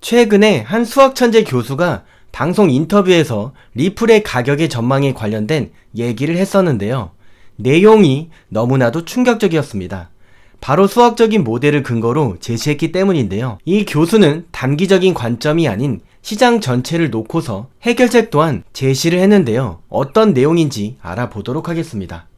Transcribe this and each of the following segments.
최근에 한 수학천재 교수가 방송 인터뷰에서 리플의 가격의 전망에 관련된 얘기를 했었는데요. 내용이 너무나도 충격적이었습니다. 바로 수학적인 모델을 근거로 제시했기 때문인데요. 이 교수는 단기적인 관점이 아닌 시장 전체를 놓고서 해결책 또한 제시를 했는데요. 어떤 내용인지 알아보도록 하겠습니다.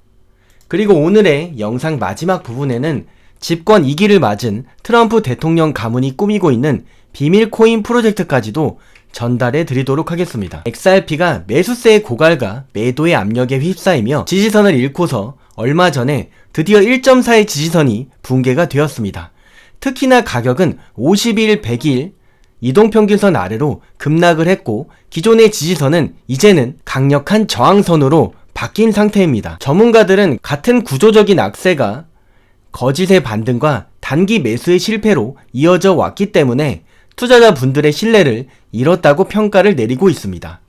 그리고 오늘의 영상 마지막 부분에는 집권 2기를 맞은 트럼프 대통령 가문이 꾸미고 있는 비밀 코인 프로젝트까지도 전달해 드리도록 하겠습니다. XRP가 매수세의 고갈과 매도의 압력에 휩싸이며 지지선을 잃고서 얼마 전에 드디어 1.4의 지지선이 붕괴가 되었습니다. 특히나 가격은 50일, 100일 이동평균선 아래로 급락을 했고 기존의 지지선은 이제는 강력한 저항선으로 바뀐 상태입니다. 전문가들은 같은 구조적인 악세가 거짓의 반등과 단기 매수의 실패로 이어져 왔기 때문에 투자자분들의 신뢰를 잃었다고 평가를 내리고 있습니다.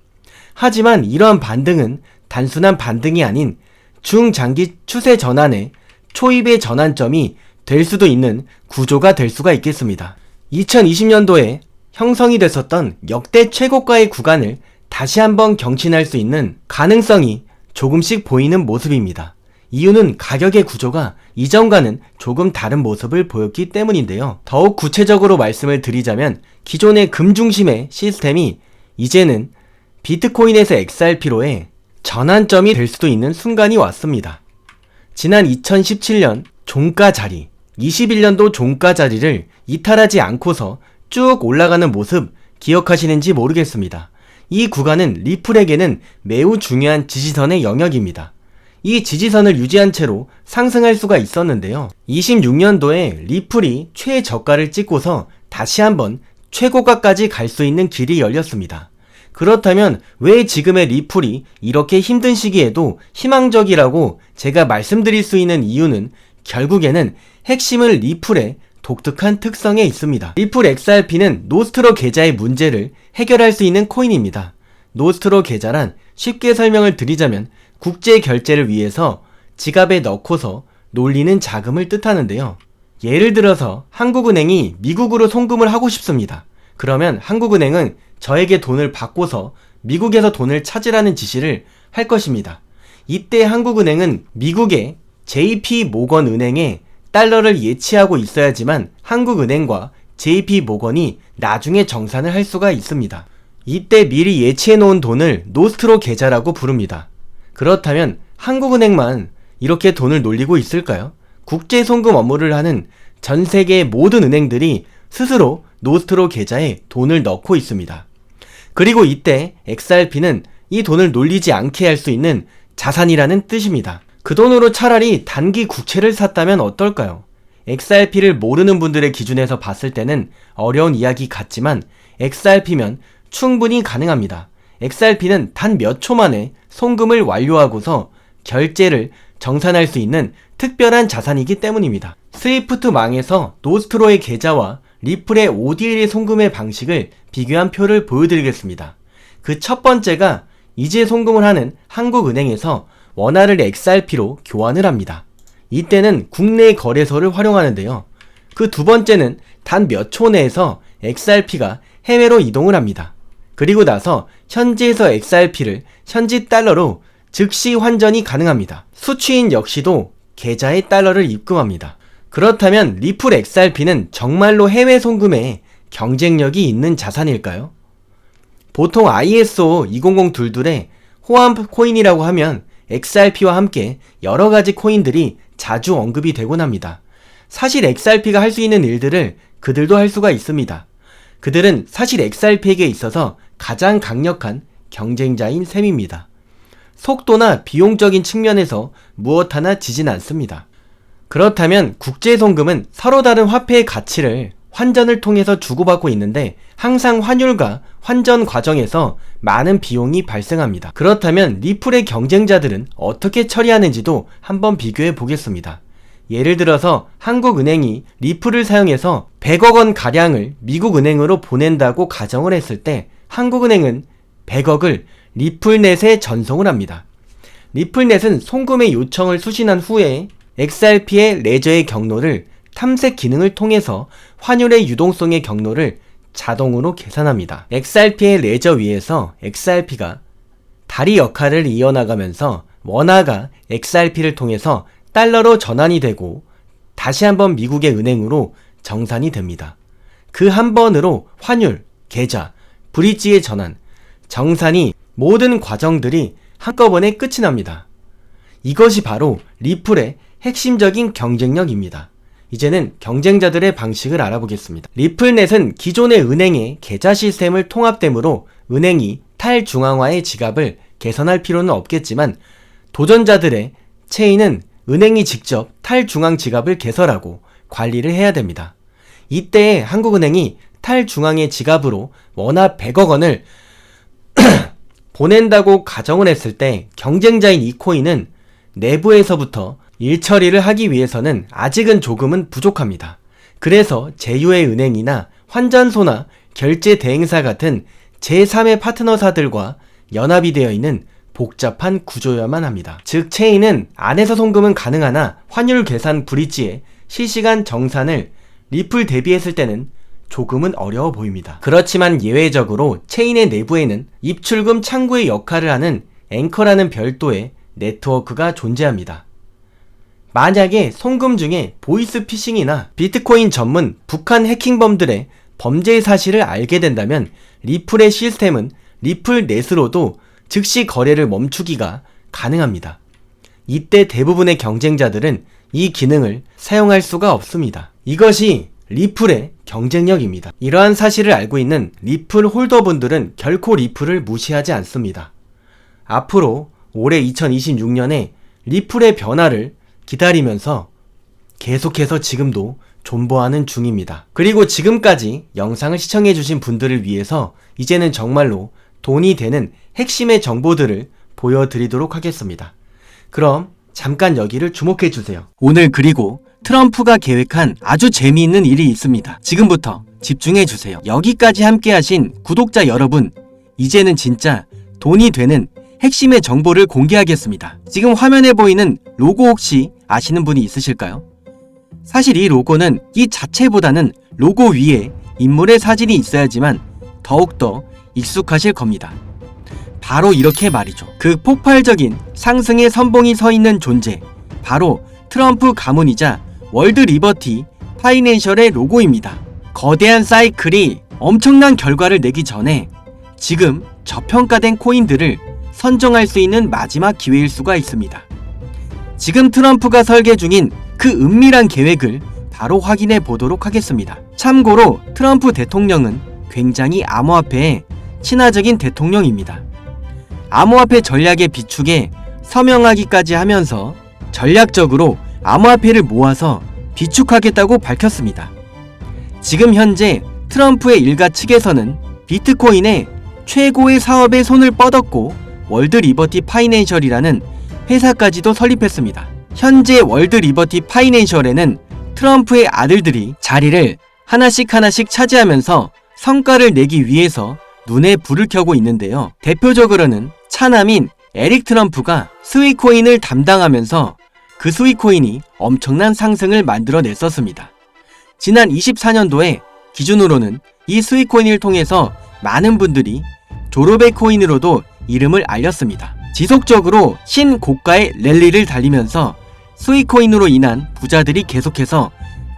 하지만 이러한 반등은 단순한 반등이 아닌 중장기 추세 전환의 초입의 전환점이 될 수도 있는 구조가 될 수가 있겠습니다. 2020년도에 형성이 됐었던 역대 최고가의 구간을 다시 한번 경신할 수 있는 가능성이 조금씩 보이는 모습입니다. 이유는 가격의 구조가 이전과는 조금 다른 모습을 보였기 때문인데요. 더욱 구체적으로 말씀을 드리자면 기존의 금중심의 시스템이 이제는 비트코인에서 XRP로의 전환점이 될 수도 있는 순간이 왔습니다. 지난 2017년 종가 자리, 21년도 종가 자리를 이탈하지 않고서 쭉 올라가는 모습 기억하시는지 모르겠습니다. 이 구간은 리플에게는 매우 중요한 지지선의 영역입니다. 이 지지선을 유지한 채로 상승할 수가 있었는데요. 26년도에 리플이 최저가를 찍고서 다시 한번 최고가까지 갈 수 있는 길이 열렸습니다. 그렇다면 왜 지금의 리플이 이렇게 힘든 시기에도 희망적이라고 제가 말씀드릴 수 있는 이유는 결국에는 핵심은 리플의 독특한 특성에 있습니다. 리플 XRP는 노스트로 계좌의 문제를 해결할 수 있는 코인입니다. 노스트로 계좌란 쉽게 설명을 드리자면 국제 결제를 위해서 지갑에 넣고서 놀리는 자금을 뜻하는데요. 예를 들어서 한국은행이 미국으로 송금을 하고 싶습니다. 그러면 한국은행은 저에게 돈을 받고서 미국에서 돈을 찾으라는 지시를 할 것입니다. 이때 한국은행은 미국의 JP 모건 은행에 달러를 예치하고 있어야지만 한국은행과 JP 모건이 나중에 정산을 할 수가 있습니다. 이때 미리 예치해 놓은 돈을 노스트로 계좌라고 부릅니다. 그렇다면 한국은행만 이렇게 돈을 놀리고 있을까요? 국제 송금 업무를 하는 전 세계의 모든 은행들이 스스로 노스트로 계좌에 돈을 넣고 있습니다. 그리고 이때 XRP는 이 돈을 놀리지 않게 할 수 있는 자산이라는 뜻입니다. 그 돈으로 차라리 단기 국채를 샀다면 어떨까요? XRP를 모르는 분들의 기준에서 봤을 때는 어려운 이야기 같지만 XRP면 충분히 가능합니다. XRP는 단 몇 초 만에 송금을 완료하고서 결제를 정산할 수 있는 특별한 자산이기 때문입니다. 스위프트망에서 노스트로의 계좌와 리플의 ODL의 송금의 방식을 비교한 표를 보여드리겠습니다. 그 첫 번째가 이제 송금을 하는 한국은행에서 원화를 XRP로 교환을 합니다. 이때는 국내 거래소를 활용하는데요. 그 두 번째는 단 몇 초 내에서 XRP가 해외로 이동을 합니다. 그리고 나서 현지에서 XRP를 현지 달러로 즉시 환전이 가능합니다. 수취인 역시도 계좌에 달러를 입금합니다. 그렇다면 리플 XRP는 정말로 해외 송금에 경쟁력이 있는 자산일까요? 보통 ISO 2002의 호환 코인이라고 하면 XRP와 함께 여러가지 코인들이 자주 언급이 되곤 합니다. 사실 XRP가 할 수 있는 일들을 그들도 할 수가 있습니다. 그들은 사실 XRP에게 있어서 가장 강력한 경쟁자인 셈입니다. 속도나 비용적인 측면에서 무엇 하나 지진 않습니다. 그렇다면 국제송금은 서로 다른 화폐의 가치를 환전을 통해서 주고받고 있는데 항상 환율과 환전 과정에서 많은 비용이 발생합니다. 그렇다면 리플의 경쟁자들은 어떻게 처리하는지도 한번 비교해 보겠습니다. 예를 들어서 한국은행이 리플을 사용해서 100억 원 가량을 미국은행으로 보낸다고 가정을 했을 때 한국은행은 100억을 리플넷에 전송을 합니다. 리플넷은 송금의 요청을 수신한 후에 XRP의 레저의 경로를 탐색 기능을 통해서 환율의 유동성의 경로를 자동으로 계산합니다. XRP의 레저 위에서 XRP가 다리 역할을 이어나가면서 원화가 XRP를 통해서 달러로 전환이 되고 다시 한번 미국의 은행으로 정산이 됩니다. 그 한 번으로 환율, 계좌, 브릿지의 전환, 정산이 모든 과정들이 한꺼번에 끝이 납니다. 이것이 바로 리플의 핵심적인 경쟁력입니다. 이제는 경쟁자들의 방식을 알아보겠습니다. 리플넷은 기존의 은행의 계좌 시스템을 통합되므로 은행이 탈중앙화의 지갑을 개선할 필요는 없겠지만 도전자들의 체인은 은행이 직접 탈중앙 지갑을 개설하고 관리를 해야 됩니다. 이때 한국은행이 탈중앙의 지갑으로 원화 100억 원을 보낸다고 가정을 했을 때 경쟁자인 이코인은 내부에서부터 일처리를 하기 위해서는 아직은 조금은 부족합니다. 그래서 제휴의 은행이나 환전소나 결제 대행사 같은 제3의 파트너사들과 연합이 되어 있는 복잡한 구조여야만 합니다. 즉 체인은 안에서 송금은 가능하나 환율 계산 브릿지의 실시간 정산을 리플 대비했을 때는 조금은 어려워 보입니다. 그렇지만 예외적으로 체인의 내부에는 입출금 창구의 역할을 하는 앵커라는 별도의 네트워크가 존재합니다. 만약에 송금 중에 보이스피싱이나 비트코인 전문 북한 해킹범들의 범죄 사실을 알게 된다면 리플의 시스템은 리플넷으로도 즉시 거래를 멈추기가 가능합니다. 이때 대부분의 경쟁자들은 이 기능을 사용할 수가 없습니다. 이것이 리플의 경쟁력입니다. 이러한 사실을 알고 있는 리플 홀더분들은 결코 리플을 무시하지 않습니다. 앞으로 올해 2026년에 리플의 변화를 기다리면서 계속해서 지금도 존버하는 중입니다. 그리고 지금까지 영상을 시청해주신 분들을 위해서 이제는 정말로 돈이 되는 핵심의 정보들을 보여드리도록 하겠습니다. 그럼 잠깐 여기를 주목해주세요. 오늘 그리고 트럼프가 계획한 아주 재미있는 일이 있습니다. 지금부터 집중해주세요. 여기까지 함께하신 구독자 여러분, 이제는 진짜 돈이 되는 핵심의 정보를 공개하겠습니다. 지금 화면에 보이는 로고 혹시 아시는 분이 있으실까요? 사실 이 로고는 이 자체보다는 로고 위에 인물의 사진이 있어야지만 더욱더 익숙하실 겁니다. 바로 이렇게 말이죠. 그 폭발적인 상승의 선봉이 서 있는 존재, 바로 트럼프 가문이자 월드 리버티 파이낸셜의 로고입니다. 거대한 사이클이 엄청난 결과를 내기 전에 지금 저평가된 코인들을 선정할 수 있는 마지막 기회일 수가 있습니다. 지금 트럼프가 설계 중인 그 은밀한 계획을 바로 확인해 보도록 하겠습니다. 참고로 트럼프 대통령은 굉장히 암호화폐에 친화적인 대통령입니다. 암호화폐 전략의 비축에 서명하기까지 하면서 전략적으로 암호화폐를 모아서 비축하겠다고 밝혔습니다. 지금 현재 트럼프의 일가 측에서는 비트코인의 최고의 사업에 손을 뻗었고 월드 리버티 파이낸셜이라는 회사까지도 설립했습니다. 현재 월드 리버티 파이낸셜에는 트럼프의 아들들이 자리를 하나씩 차지하면서 성과를 내기 위해서 눈에 불을 켜고 있는데요. 대표적으로는 차남인 에릭 트럼프가 스위코인을 담당하면서 그 스위코인이 엄청난 상승을 만들어냈었습니다. 지난 24년도에 기준으로는 이 스위코인을 통해서 많은 분들이 졸업의 코인으로도 이름을 알렸습니다. 지속적으로 신고가의 랠리를 달리면서 스위코인으로 인한 부자들이 계속해서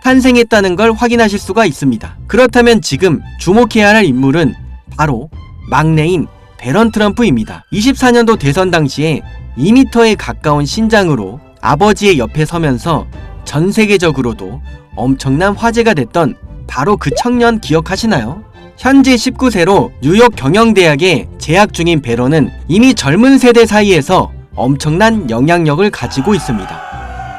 탄생했다는 걸 확인하실 수가 있습니다. 그렇다면 지금 주목해야 할 인물은 바로 막내인 배런 트럼프입니다. 24년도 대선 당시에 2m에 가까운 신장으로 아버지의 옆에 서면서 전 세계적으로도 엄청난 화제가 됐던 바로 그 청년 기억하시나요? 현재 19세로 뉴욕 경영대학에 재학 중인 배런은 이미 젊은 세대 사이에서 엄청난 영향력을 가지고 있습니다.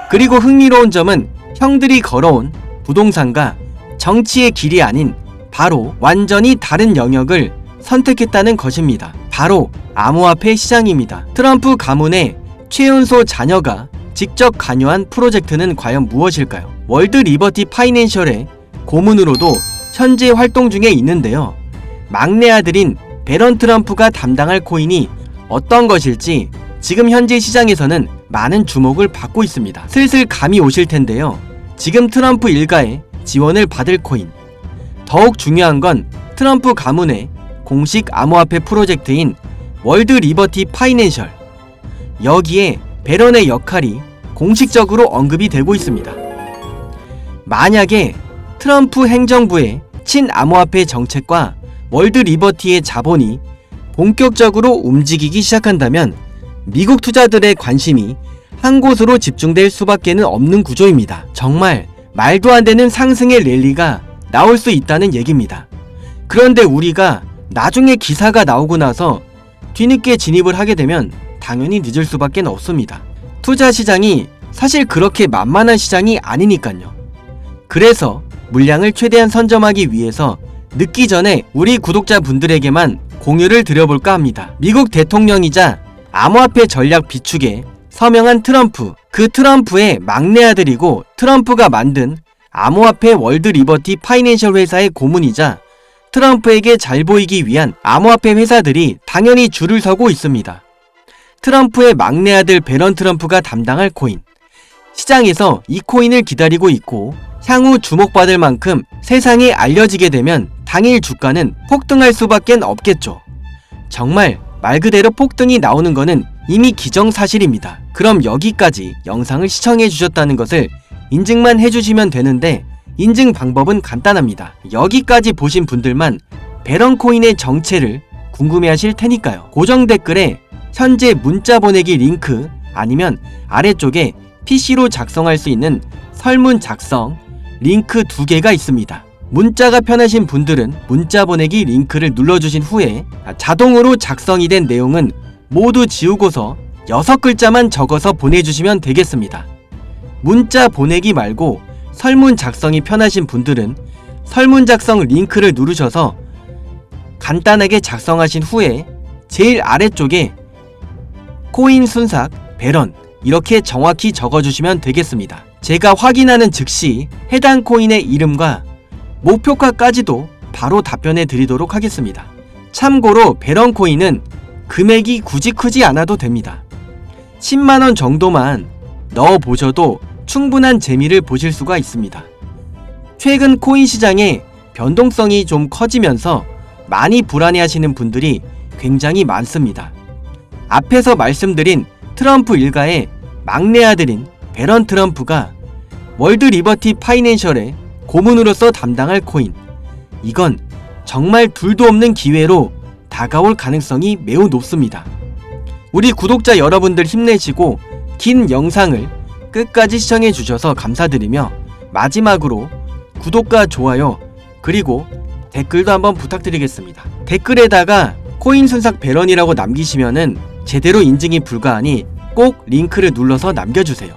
그리고 흥미로운 점은 형들이 걸어온 부동산과 정치의 길이 아닌 바로 완전히 다른 영역을 선택했다는 것입니다. 바로 암호화폐 시장입니다. 트럼프 가문의 최연소 자녀가 직접 관여한 프로젝트는 과연 무엇일까요? 월드 리버티 파이낸셜의 고문으로도 현재 활동 중에 있는데요. 막내 아들인 배런 트럼프가 담당할 코인이 어떤 것일지 지금 현재 시장에서는 많은 주목을 받고 있습니다. 슬슬 감이 오실 텐데요. 지금 트럼프 일가의 지원을 받을 코인, 더욱 중요한 건 트럼프 가문의 공식 암호화폐 프로젝트인 월드 리버티 파이낸셜, 여기에 배런의 역할이 공식적으로 언급이 되고 있습니다. 만약에 트럼프 행정부의 친암호화폐 정책과 월드 리버티의 자본이 본격적으로 움직이기 시작한다면 미국 투자들의 관심이 한 곳으로 집중될 수밖에는 없는 구조입니다. 정말 말도 안 되는 상승의 랠리가 나올 수 있다는 얘기입니다. 그런데 우리가 나중에 기사가 나오고 나서 뒤늦게 진입을 하게 되면 당연히 늦을 수밖에 없습니다. 투자 시장이 사실 그렇게 만만한 시장이 아니니까요. 그래서 물량을 최대한 선점하기 위해서 늦기 전에 우리 구독자분들에게만 공유를 드려볼까 합니다. 미국 대통령이자 암호화폐 전략 비축에 서명한 트럼프, 그 트럼프의 막내 아들이고 트럼프가 만든 암호화폐 월드 리버티 파이낸셜 회사의 고문이자 트럼프에게 잘 보이기 위한 암호화폐 회사들이 당연히 줄을 서고 있습니다. 트럼프의 막내 아들 배런 트럼프가 담당할 코인, 시장에서 이 코인을 기다리고 있고 향후 주목받을 만큼 세상에 알려지게 되면 당일 주가는 폭등할 수밖에 없겠죠. 정말 말 그대로 폭등이 나오는 거는 이미 기정사실입니다. 그럼 여기까지 영상을 시청해 주셨다는 것을 인증만 해주시면 되는데 인증 방법은 간단합니다. 여기까지 보신 분들만 배런 코인의 정체를 궁금해하실 테니까요. 고정 댓글에 현재 문자 보내기 링크 아니면 아래쪽에 PC로 작성할 수 있는 설문 작성 링크 2개가 있습니다. 문자가 편하신 분들은 문자 보내기 링크를 눌러주신 후에 자동으로 작성이 된 내용은 모두 지우고서 6글자만 적어서 보내주시면 되겠습니다. 문자 보내기 말고 설문 작성이 편하신 분들은 설문 작성 링크를 누르셔서 간단하게 작성하신 후에 제일 아래쪽에 코인 순삭 배런 이렇게 정확히 적어주시면 되겠습니다. 제가 확인하는 즉시 해당 코인의 이름과 목표가까지도 바로 답변해 드리도록 하겠습니다. 참고로 배런 코인은 금액이 굳이 크지 않아도 됩니다. 10만원 정도만 넣어 보셔도 충분한 재미를 보실 수가 있습니다. 최근 코인 시장의 변동성이 좀 커지면서 많이 불안해하시는 분들이 굉장히 많습니다. 앞에서 말씀드린 트럼프 일가의 막내 아들인 배런 트럼프가 월드 리버티 파이낸셜의 고문으로서 담당할 코인, 이건 정말 둘도 없는 기회로 다가올 가능성이 매우 높습니다. 우리 구독자 여러분들 힘내시고 긴 영상을 끝까지 시청해 주셔서 감사드리며 마지막으로 구독과 좋아요 그리고 댓글도 한번 부탁드리겠습니다. 댓글에다가 코인 순삭 배런이라고 남기시면은 제대로 인증이 불가하니 꼭 링크를 눌러서 남겨주세요.